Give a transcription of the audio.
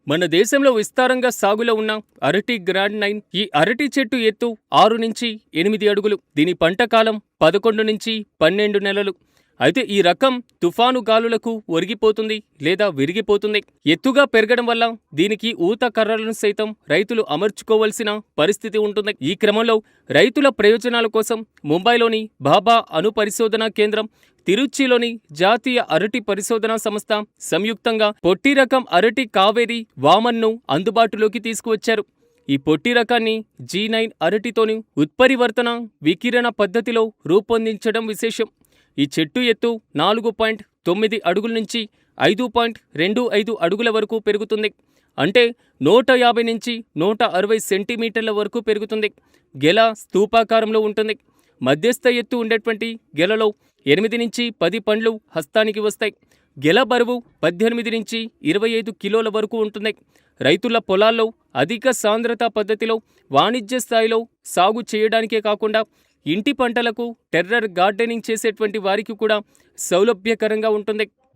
మన దేశంలో విస్తారంగా సాగులో ఉన్న అరటి గ్రాండ్ నైన్. ఈ అరటి చెట్టు ఎత్తు 6 నుంచి 8 అడుగులు. దీని పంట కాలం 11 నుంచి 12 నెలలు. అయితే ఈ రకం తుఫాను గాలులకు ఒరిగిపోతుంది లేదా విరిగిపోతుంది. ఎత్తుగా పెరగడం వల్ల దీనికి ఊత కర్రలను సైతం రైతులు అమర్చుకోవలసిన పరిస్థితి ఉంటుంది. ఈ క్రమంలో రైతుల ప్రయోజనాల కోసం ముంబైలోని భాభా అణు పరిశోధనా కేంద్రం, తిరుచిలోని జాతీయ అరటి పరిశోధనా సంస్థ సంయుక్తంగా పొట్టి రకం అరటి కావేరి వామన్ను అందుబాటులోకి తీసుకువచ్చారు. ఈ పొట్టి రకాన్ని G9 అరటితోని ఉత్పరివర్తన వికిరణ పద్ధతిలో రూపొందించడం విశేషం. ఈ చెట్టు ఎత్తు 4.9 అడుగుల నుంచి 5.25 అడుగుల వరకు పెరుగుతుంది. అంటే 150 నుంచి 160 సెంటీమీటర్ల వరకు పెరుగుతుంది. గెల స్తూపాకారంలో ఉంటుంది. మధ్యస్థ ఎత్తు ఉండేటువంటి గెలలో 8 నుంచి 10 పండ్లు హస్తానికి వస్తాయి. గెల బరువు 18 నుంచి 25 కిలోల వరకు ఉంటుంది. రైతుల పొలాల్లో అధిక సాంద్రత పద్ధతిలో వాణిజ్య స్థాయిలో సాగు చేయడానికే కాకుండా ఇంటి పంటలకు టెర్రర్ గార్డెనింగ్ చేసేటువంటి వారికి కూడా సౌలభ్యకరంగా ఉంటుంది.